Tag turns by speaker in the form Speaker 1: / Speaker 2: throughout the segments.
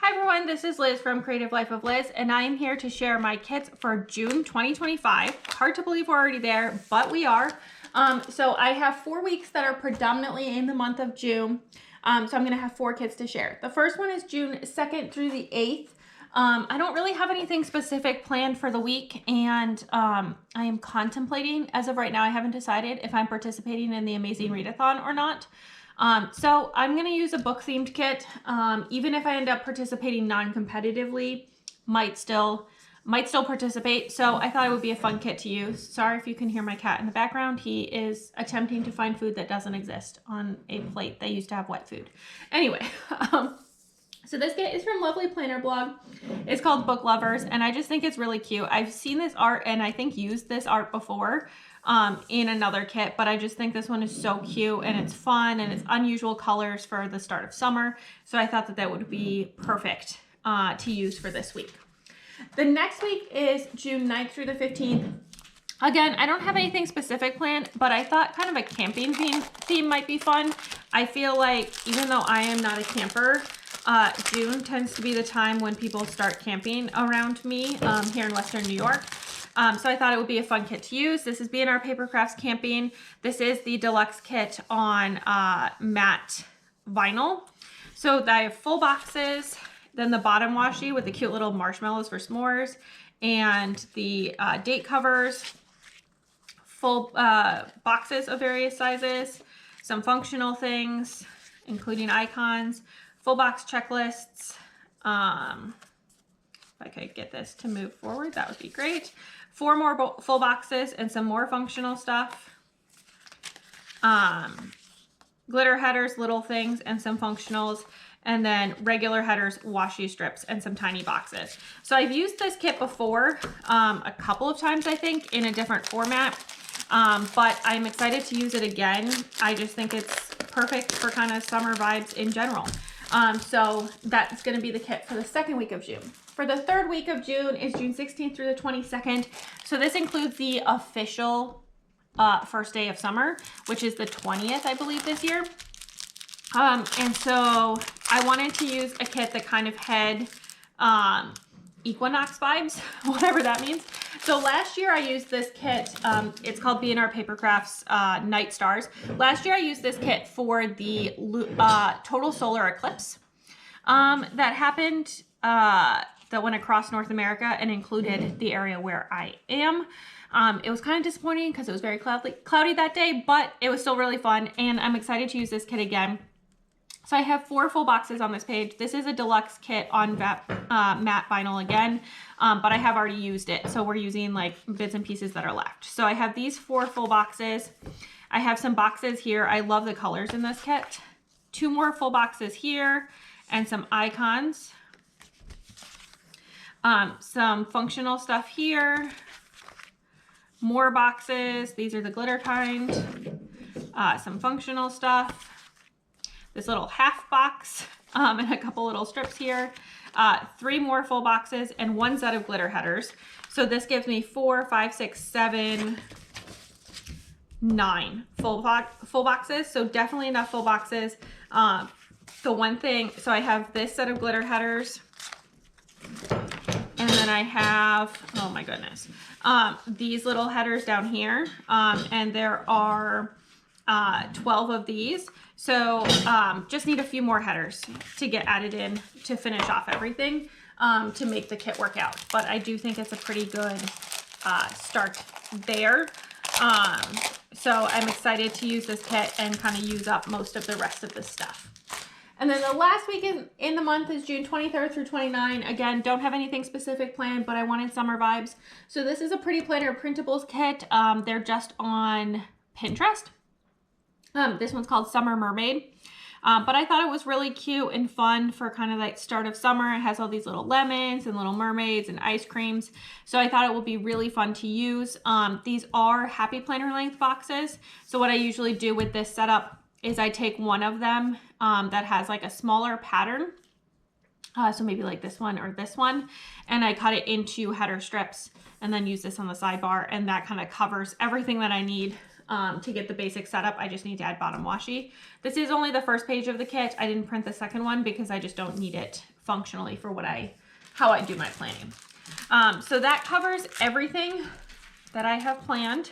Speaker 1: Hi everyone, this is Liz from Creative Life of Liz, and I am here to share my kits for June 2025. Hard to believe we're already there, but we are. So I have 4 weeks that are predominantly in the month of June. So I'm going to have 4 kits to share. The first one is June 2nd through the 8th. I don't really have anything specific planned for the week, and I am contemplating, as of right now, I haven't decided if I'm participating in the Amazing Readathon or not. So I'm going to use a book themed kit. Even if I end up participating non-competitively, might still participate. So I thought it would be a fun kit to use. Sorry if you can hear my cat in the background. He is attempting to find food that doesn't exist on a plate. They used to have wet food. Anyway, so this kit is from Lovely Planner Blog. It's called Book Lovers, and I just think it's really cute. I've seen this art and I think used this art before in another kit, but I just think this one is so cute and it's fun and it's unusual colors for the start of summer. So I thought that that would be perfect to use for this week. The next week is June 9th through the 15th. Again, I don't have anything specific planned, but I thought kind of a camping theme might be fun. I feel like even though I am not a camper, June tends to be the time when people start camping around me here in Western New York. So I thought it would be a fun kit to use. This is B&R Paper Crafts Camping. This is the deluxe kit on matte vinyl. So I have full boxes, then the bottom washi with the cute little marshmallows for s'mores, and the date covers, full boxes of various sizes, some functional things, including icons, full box checklists. If I could get this to move forward, that would be great. 4 more full boxes and some more functional stuff. Glitter headers, little things, and some functionals. And then regular headers, washi strips, and some tiny boxes. So I've used this kit before a couple of times, I think, in a different format. But I'm excited to use it again. I just think it's perfect for kind of summer vibes in general. So that's going to be the kit for the second week of June. For the third week of June is June 16th through the 22nd. So this includes the official first day of summer, which is the 20th, I believe, this year. And so I wanted to use a kit that kind of had equinox vibes, whatever that means. So last year I used this kit. It's called B&R Paper Crafts Night Stars. Last year I used this kit for the total solar eclipse that happened, that went across North America and included the area where I am. It was kind of disappointing because it was very cloudy that day, but it was still really fun, and I'm excited to use this kit again. So I have 4 full boxes on this page. This is a deluxe kit on matte vinyl again, but I have already used it. So we're using like bits and pieces that are left. So I have these 4 full boxes. I have some boxes here. I love the colors in this kit. 2 more full boxes here and some icons. Some functional stuff here. More boxes. These are the glitter kind. Some functional stuff. This little half box and a couple little strips here. 3 more full boxes and 1 set of glitter headers. So this gives me 4, 5, 6, 7, 9 full boxes. So definitely enough full boxes. The one thing, so I have this set of glitter headers. And then I have, oh my goodness, these little headers down here. And there are 12 of these. So just need a few more headers to get added in to finish off everything to make the kit work out. But I do think it's a pretty good start there. So I'm excited to use this kit and kind of use up most of the rest of this stuff. And then the last week in the month is June 23rd through 29. Again, don't have anything specific planned, but I wanted summer vibes. So this is a Pretty Planner printables kit. They're just on Pinterest. This one's called Summer Mermaid. But I thought it was really cute and fun for kind of like start of summer. It has all these little lemons and little mermaids and ice creams. So I thought it would be really fun to use. These are Happy Planner length boxes. So what I usually do with this setup is I take one of them that has like a smaller pattern So maybe like this one or this one, and I cut it into header strips and then use this on the sidebar, and that kind of covers everything that I need to get the basic setup. I just need to add bottom washi. This is only the first page of the kit. I didn't print the second one because I just don't need it functionally for how I do my planning. So that covers everything that I have planned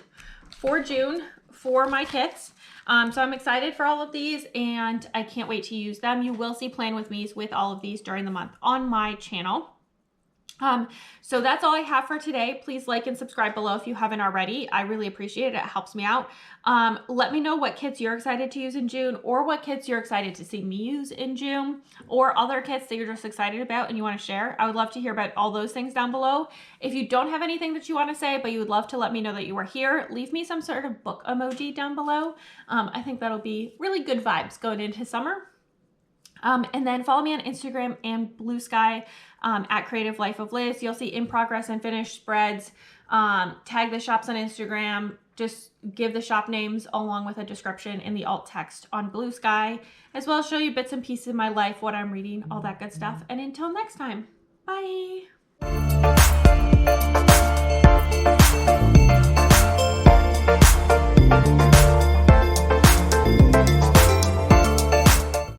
Speaker 1: for June for my kits. So I'm excited for all of these, and I can't wait to use them. You will see Plan With Me's with all of these during the month on my channel. So that's all I have for today. Please like and subscribe below if you haven't already. I really appreciate it. It helps me out. Let me know what kits you're excited to use in June, or what kits you're excited to see me use in June, or other kits that you're just excited about and you want to share. I would love to hear about all those things down below. If you don't have anything that you want to say, but you would love to let me know that you are here, leave me some sort of book emoji down below. I think that'll be really good vibes going into summer. And then follow me on Instagram and Blue Sky at Creative Life of Liz. You'll see in progress and finished spreads. Tag the shops on Instagram. Just give the shop names along with a description in the alt text on Blue Sky, as well as show you bits and pieces of my life, what I'm reading, all that good stuff. And until next time, bye.